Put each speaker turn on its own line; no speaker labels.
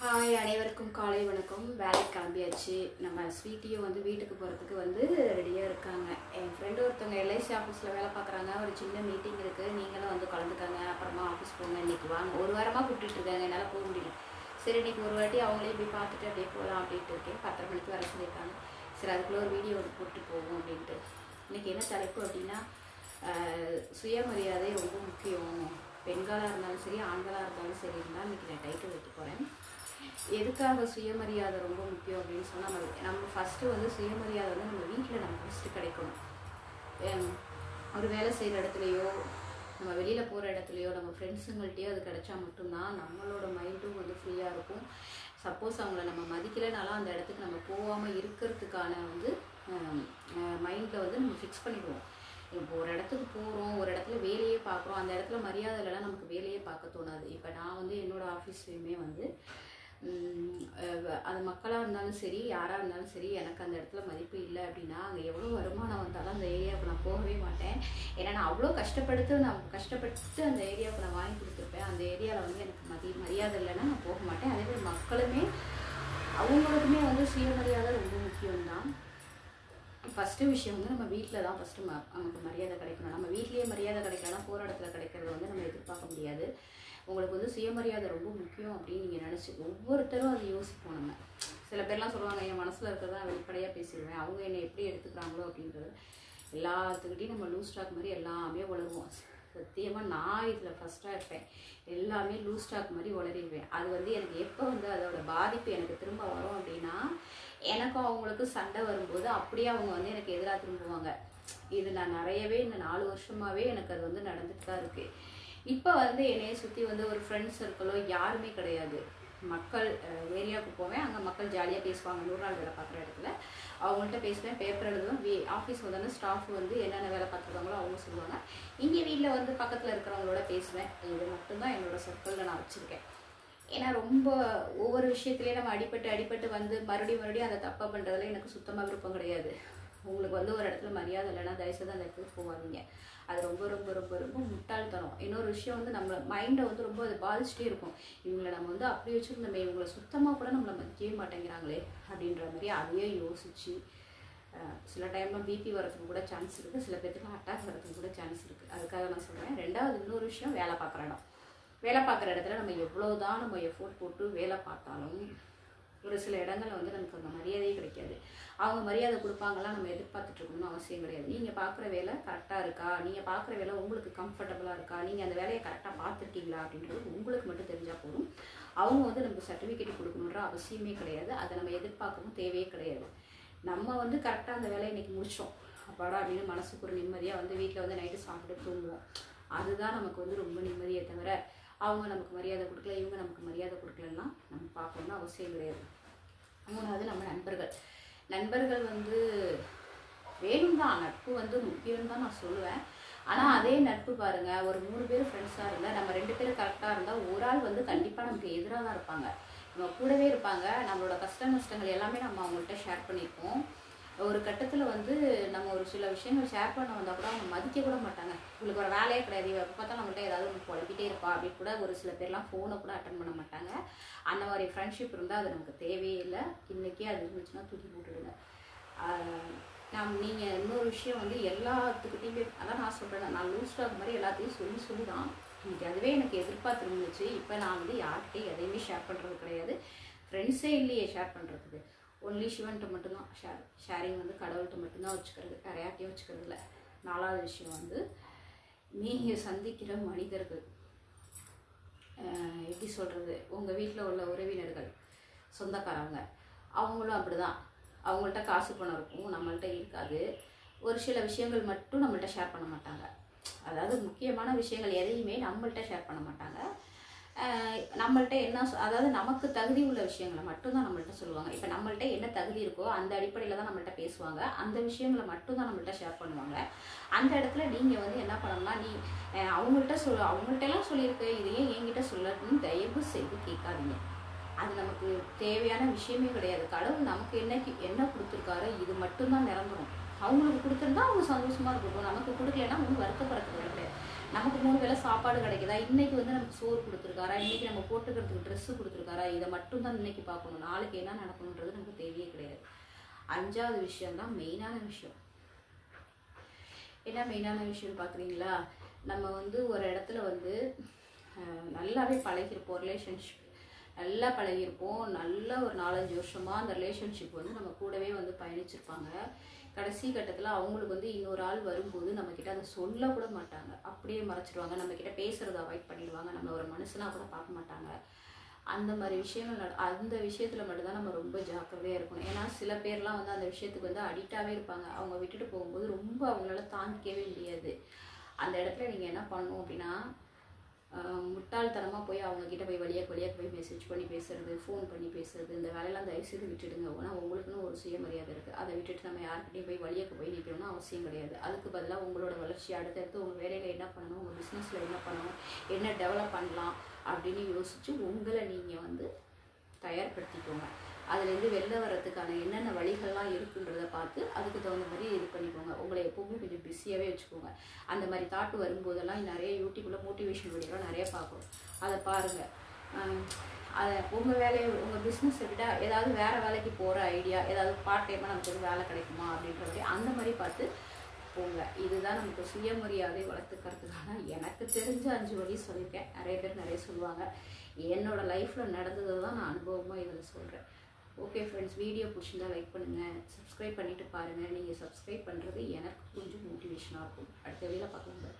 Hi, அனைவருக்கும் காலை வணக்கம். வேலைக்கு கிளம்பியாச்சு. நம்ம ஸ்வீட்டியும் வந்து வீட்டுக்கு போகிறதுக்கு வந்து ரெடியாக இருக்காங்க. என் ஃப்ரெண்டு ஒருத்தவங்க எல்ஐசி ஆஃபீஸில் வேலை பார்க்குறாங்க. ஒரு சின்ன மீட்டிங் இருக்குது, நீங்களும் வந்து கலந்துக்காங்க, அப்புறமா ஆஃபீஸ் போங்க, இன்றைக்கி வாங்க. ஒரு வாரமாக கூப்பிட்டுட்டு இருக்காங்க, என்னால் போக முடியல. சரி, இன்றைக்கி ஒரு வாட்டி அவங்களே போய் பார்த்துட்டு அப்படியே போகலாம் அப்படின்ட்டு இருக்கேன். 10:30 மணிக்கு வர சொல்லியிருக்காங்க. சரி, அதுக்குள்ளே ஒரு வீடியோ வந்து போட்டு போவோம் அப்படின்ட்டு. இன்றைக்கி என்ன தலைப்பு அப்படின்னா, சுயமரியாதை ரொம்ப முக்கியம். பெண்களாக இருந்தாலும் சரி, ஆண்களாக இருந்தாலும் சரி இருந்தால் இன்றைக்கி நான் டைட்டில் வைக்க போகிறேன். எதுக்காக சுயமரியாதை ரொம்ப முக்கியம் அப்படின்னு சொன்னால், நம்ம ஃபஸ்ட்டு வந்து சுயமரியாதை வந்து நம்ம வீட்டில் நம்ம ஃபஸ்ட்டு கிடைக்கணும். ஒரு வேலை செய்கிற இடத்துலையோ, நம்ம வெளியில் போகிற இடத்துலையோ, நம்ம ஃப்ரெண்ட்ஸுங்கள்ட்டையோ அது கிடைச்சா மட்டும்தான் நம்மளோட மைண்டும் வந்து ஃப்ரீயாக இருக்கும். சப்போஸ் அவங்கள நம்ம மதிக்கலைனாலும் அந்த இடத்துக்கு நம்ம போகாமல் இருக்கிறதுக்கான வந்து மைண்டில் வந்து நம்ம ஃபிக்ஸ் பண்ணிடுவோம். இப்போ ஒரு இடத்துக்கு போகிறோம், ஒரு இடத்துல வேலையே பார்க்குறோம், அந்த இடத்துல மரியாதை இல்லைன்னா நமக்கு வேலையே பார்க்க தோணாது. இப்போ நான் வந்து என்னோடய ஆஃபீஸ்லேயுமே வந்து அது மக்களாக இருந்தாலும் சரி, யாராக இருந்தாலும் சரி, எனக்கு அந்த இடத்துல மதிப்பு இல்லை அப்படின்னா அங்கே எவ்வளோ வருமானம் வந்தாலும் அந்த ஏரியாவுக்கு நான் போகவே மாட்டேன். ஏன்னா நான் அவ்வளோ கஷ்டப்பட்டு அந்த ஏரியாவுக்கு நான் வாங்கி கொடுத்துருப்பேன். அந்த ஏரியாவில் வந்து எனக்கு மரியாதை இல்லைன்னா நான் போக மாட்டேன். அதேமாதிரி மக்களுமே அவங்களுக்குமே வந்து சுயமரியாதை ரொம்ப முக்கியம்தான். ஃபஸ்ட்டு விஷயம் வந்து நம்ம வீட்டில் தான் ஃபஸ்ட்டு நமக்கு மரியாதை கிடைக்கணும். நம்ம வீட்லேயே மரியாதை கிடைக்கலன்னா போகிற இடத்துல கிடைக்கிறத வந்து நம்ம எதிர்பார்க்க முடியாது. உங்களுக்கு வந்து சுயமரியாதை ரொம்ப முக்கியம் அப்படின்னு நீங்கள் நினச்சி ஒவ்வொருத்தரும் அதை யோசிப்போம். நம்ம சில பேர்லாம் சொல்லுவாங்க, என் மனசில் இருக்கிறதா வெளிப்படையாக பேசிடுவேன், அவங்க என்னை எப்படி எடுத்துக்கிறாங்களோ அப்படின்றது. எல்லாத்துக்கிட்டையும் நம்ம லூஸ் ஸ்டாக் மாதிரி எல்லாமே வளருவோம். சத்தியமாக நான் இதில் ஃபஸ்ட்டாக இருப்பேன். எல்லாமே லூஸ் ஸ்டாக் மாதிரி வளரிடுவேன். அது வந்து எனக்கு எப்போ வந்து அதோட பாதிப்பு எனக்கு திரும்ப வரும் அப்படின்னா, எனக்கும் அவங்களுக்கும் சண்டை வரும்போது அப்படியே அவங்க வந்து எனக்கு எதிராக திரும்புவாங்க. இது நான் நிறையவே இந்த 4 வருஷமாகவே எனக்கு அது வந்து நடந்துட்டு தான் இருக்குது. இப்போ வந்து என்னைய சுற்றி வந்து ஒரு ஃப்ரெண்ட்ஸ் சர்க்கிளோ யாருமே கிடையாது. மக்கள் ஏரியாவுக்கு போவேன், அங்கே மக்கள் ஜாலியாக பேசுவாங்க. 100 நாள் வேலை பார்க்குற இடத்துல அவங்கள்ட்ட பேசுவேன், பேப்பர் எழுதுவேன். ஆஃபீஸ் வந்தோன்னா ஸ்டாஃப் வந்து என்னென்ன வேலை பார்த்துருக்காங்களோ அவங்க சொல்லுவாங்க. இங்கே வீட்டில் வந்து பக்கத்தில் இருக்கிறவங்களோட பேசுவேன். இது மட்டும்தான் என்னோடய சர்க்கிளில் நான் வச்சுருக்கேன். ஏன்னா ரொம்ப ஒவ்வொரு விஷயத்துலேயே நம்ம அடிபட்டு வந்து மறுபடியும் அந்த தப்பை பண்ணுறதுல எனக்கு சுத்தமாக விருப்பம் கிடையாது. உங்களுக்கு வந்து ஒரு இடத்துல மரியாதை இல்லைன்னா தயவுசெய்து அந்த இடத்துக்கு போகாதீங்க. அது ரொம்ப ரொம்ப ரொம்ப ரொம்ப முட்டாள்தனம். இன்னொரு விஷயம் வந்து நம்ம மைண்டை வந்து ரொம்ப அது பாதிச்சுட்டே இருக்கும். இவங்களை நம்ம வந்து அப்படி வச்சுருந்தோமே, இவங்களை சுத்தமாக கூட நம்மளை மதிக்கவே மாட்டேங்கிறாங்களே அப்படின்ற மாதிரி அதையே யோசித்து சில டைமில் பிபி வரதுக்கு கூட சான்ஸ் இருக்குது, சில பேர்த்துக்கு அட்டாக் வரதுக்கு கூட சான்ஸ் இருக்குது. அதுக்காக நான் சொல்கிறேன். ரெண்டாவது இன்னொரு விஷயம், வேலை பார்க்குற இடம். வேலை பார்க்குற இடத்துல நம்ம எவ்வளோதான் நம்ம எஃபோர்ட் போட்டு வேலை பார்த்தாலும் ஒரு சில இடங்களில் வந்து நமக்கு அந்த மரியாதையே கிடைக்காது. அவங்க மரியாதை கொடுப்பாங்கலாம் நம்ம எதிர்பார்த்துட்டு இருக்கணும்னு அவசியம் கிடையாது. நீங்கள் பார்க்குற வேலை கரெக்டாக இருக்கா, நீங்கள் பார்க்குற வேலை உங்களுக்கு கம்ஃபர்டபுளாக இருக்கா, நீங்கள் அந்த வேலையை கரெக்டாக பார்த்துருக்கீங்களா அப்படின்றது உங்களுக்கு மட்டும் தெரிஞ்சால் போதும். அவங்க வந்து நமக்கு சர்டிஃபிகேட் கொடுக்கணுன்ற அவசியமே கிடையாது. அதை நம்ம எதிர்பார்க்கவும் தேவையே கிடையாது. நம்ம வந்து கரெக்டாக அந்த வேலையை இன்றைக்கி முடித்தோம் அப்பாடா அப்படின்னு மனசுக்கு ஒரு நிம்மதியாக வந்து வீட்டில் வந்து நைட்டு சாப்பிட்டு தூங்குவோம். அதுதான் நமக்கு வந்து ரொம்ப நிம்மதியை தவிர அவங்க நமக்கு மரியாதை கொடுக்கல, இவங்க நமக்கு மரியாதை கொடுக்கலன்னா நம்ம பார்க்கணுன்னு அவசியம் கிடையாது. மூணாவது, நம்ம நண்பர்கள் வந்து வேணும் தான். நட்பு வந்து முக்கியம் தான் நான் சொல்லுவேன். ஆனால் அதே நட்பு பாருங்கள், ஒரு 3 பேர் ஃப்ரெண்ட்ஸாக இருந்தால் நம்ம 2 பேர் கரெக்டாக இருந்தால் ஒரு ஆள் வந்து கண்டிப்பாக நமக்கு எதிராக தான் இருப்பாங்க. நம்ம கூடவே இருப்பாங்க. நம்மளோட கஷ்ட நஷ்டங்கள் எல்லாமே நம்ம அவங்கள்ட்ட ஷேர் பண்ணியிருப்போம். ஒரு கட்டத்தில் வந்து நம்ம ஒரு சில விஷயங்கள் ஷேர் பண்ண வந்தால் கூட அவங்க மதிக்க கூட மாட்டாங்க. உங்களுக்கு ஒரு வேலையே கிடையாது, எப்போ பார்த்தா நம்மள்ட்ட ஏதாவது ஒன்று குழப்பிட்டே இருப்பா அப்படின்னு கூட ஒரு சில பேர்லாம் ஃபோனை கூட அட்டன் பண்ண மாட்டாங்க. அந்த மாதிரி ஃப்ரெண்ட்ஷிப் இருந்தால் அது நமக்கு தேவையே இல்லை. இன்றைக்கே அது இருந்துச்சுன்னா தூக்கி போட்டுடுங்க. நீங்கள் இன்னொரு விஷயம் வந்து எல்லாத்துக்கிட்டையுமே, அதான் நான் சொல்கிறேன், நான் லூஸ் ஸ்டாக் மாதிரி எல்லாத்தையும் சொல்லி தான் இன்றைக்கி அதுவே எனக்கு எதிர்பார்த்து இருந்துச்சு. இப்போ நான் வந்து யார்கிட்டையும் எதையுமே ஷேர் பண்ணுறது கிடையாது. ஃப்ரெண்ட்ஸே இல்லையே ஷேர் பண்ணுறதுக்கு. ஒன்லி சிவன்கிட்ட மட்டும்தான் ஷேரிங் வந்து கடவுள்கிட்ட மட்டும்தான் வச்சுக்கிறது, வேறு யார்ட்டையும் வச்சுக்கிறது இல்லை. 4வது விஷயம் வந்து, நீங்கள் சந்திக்கிற மனிதர்கள் எப்படி சொல்கிறது, உங்கள் வீட்டில் உள்ள உறவினர்கள், சொந்தக்காரங்க, அவங்களும் அப்படி தான். அவங்கள்ட்ட காசு பணம் இருக்கும், நம்மள்கிட்ட இருக்காது. ஒரு சில விஷயங்கள் மட்டும் நம்மள்ட்ட ஷேர் பண்ண மாட்டாங்க. அதாவது முக்கியமான விஷயங்கள் எதையுமே நம்மள்ட்ட ஷேர் பண்ண மாட்டாங்க. நம்மள்ட்ட என்ன, அதாவது நமக்கு தகுதி உள்ள விஷயங்களை மட்டும்தான் நம்மள்ட்ட சொல்லுவாங்க. இப்போ நம்மள்ட்ட என்ன தகுதி இருக்கோ அந்த அடிப்படையில் தான் நம்மள்ட்ட பேசுவாங்க. அந்த விஷயங்களை மட்டும்தான் நம்மள்ட்ட ஷேர் பண்ணுவாங்க. அந்த இடத்துல நீங்கள் வந்து என்ன பண்ணணும்னா, அவங்கள்ட்டெல்லாம் சொல்லியிருக்கு, இதையே என்கிட்ட சொல்லணும்னு தயவு செய்து கேட்காதீங்க. அது நமக்கு தேவையான விஷயமே கிடையாது. கடவுள் நமக்கு என்ன கொடுத்துருக்காரோ இது மட்டும்தான் நிரந்தரம். அவங்களுக்கு கொடுத்துருந்தா அவங்க சந்தோஷமாக இருக்கட்டும். நமக்கு கொடுக்கலன்னா ஒன்றும் வருத்தப்படுறது கிடையாது. நமக்கு 3 வேளை சாப்பாடு கிடைக்குதா, இன்னைக்கு வந்து நமக்கு சோறு கொடுத்துருக்காரா, இன்னைக்கு நம்ம போட்டுக்கிறதுக்கு ட்ரெஸ்ஸு கொடுத்துருக்காரா, இதை மட்டும் தான் இன்னைக்கு பார்க்கணும். நாளைக்கு என்ன நடக்கணுன்றது நமக்கு தேவையே கிடையாது. 5வது விஷயம் தான் மெயினான விஷயம். என்ன மெயினான விஷயம்னு பார்க்குறீங்களா? நம்ம வந்து ஒரு இடத்துல வந்து நல்லாவே பழகிருப்போம், ரிலேஷன்ஷிப் நல்லா பழகிருப்போம், நல்ல ஒரு 4-5 வருஷமாக அந்த ரிலேஷன்ஷிப் வந்து நம்ம கூடவே வந்து பயணிச்சிருப்பாங்க. கடைசி கட்டத்தில் அவங்களுக்கு வந்து இன்னொரு ஆள் வரும்போது நம்மக்கிட்ட அதை சொல்ல கூட மாட்டாங்க, அப்படியே மறைச்சிடுவாங்க, நம்மக்கிட்ட பேசுகிறத அவாய்ட் பண்ணிடுவாங்க, நம்மளை ஒரு மனுஷனாக கூட பார்க்க மாட்டாங்க. அந்த மாதிரி விஷயங்கள் அந்த விஷயத்தில் மட்டும்தான் நம்ம ரொம்ப ஜாக்கிரதையாக இருக்கணும். ஏன்னா சில பேர்லாம் வந்து அந்த விஷயத்துக்கு வந்து அடிக்டாகவே இருப்பாங்க. அவங்க விட்டுட்டு போகும்போது ரொம்ப அவங்களால தாங்கிக்கவே முடியாது. அந்த இடத்துல நீங்கள் என்ன பண்ணணும் அப்படின்னா, முட்டாள்தனமாக போய் அவங்கக்கிட்ட போய் வழியாக போய் மெசேஜ் பண்ணி பேசுறது, ஃபோன் பண்ணி பேசுறது, இந்த வேலையெல்லாம் தயவுசெய்து விட்டுடுங்க. ஏன்னா உங்களுக்குன்னு ஒரு சுயமரியாதை இருக்குது. அதை விட்டுட்டு நம்ம யார்கிட்டையும் போய் வழியாக போய் நிற்கணும்னு அவசியம் கிடையாது. அதுக்கு பதிலாக உங்களோட வளர்ச்சி அடுத்தடுத்து உங்கள் வேலையில் என்ன பண்ணணும், உங்கள் பிஸ்னஸில் என்ன பண்ணணும், என்ன டெவலப் பண்ணலாம் அப்படின்னு யோசித்து உங்களை நீங்கள் வந்து தயார்படுத்திக்கோங்க. அதுலேருந்து வெளில வர்றதுக்கான என்னென்ன வழிகள்லாம் இருக்குன்றதை பார்த்து அதுக்கு தகுந்த மாதிரி இது பண்ணிக்கோங்க. உங்களை எப்போவுமே கொஞ்சம் பிஸியாகவே வச்சுக்கோங்க. அந்த மாதிரி தாட்டு வரும்போதெல்லாம் நிறைய யூடியூப்பில் மோட்டிவேஷன் வீடியோலாம் நிறைய பார்க்குறோம். அதை பாருங்கள். அதை உங்கள் வேலையை உங்கள் பிஸ்னஸை விட ஏதாவது வேறு வேலைக்கு போகிற ஐடியா, ஏதாவது பார்ட் டைமாக நமக்கு வந்து வேலை கிடைக்குமா அப்படின்ற மாதிரி அந்த மாதிரி பார்த்து போங்க. இதுதான் நமக்கு சுயமரியாதை வளர்த்துக்கிறதுக்கான எனக்கு தெரிஞ்ச 5 வழி சொல்லியிருக்கேன். நிறைய பேர் நிறைய சொல்லுவாங்க. என்னோட லைஃப்பில் நடந்ததை தான் நான் அனுபவமாக இதில் சொல்கிறேன். ஓகே ஃப்ரெண்ட்ஸ், வீடியோ பிடிச்சிருந்தா லைக் பண்ணுங்கள், சப்ஸ்கிரைப் பண்ணிவிட்டு பாருங்கள். நீங்கள் சப்ஸ்கிரைப் பண்ணுறது எனக்கு கொஞ்சம் மோட்டிவேஷனாக இருக்கும். அடுத்த வீடியோவில் பார்க்கலாம்.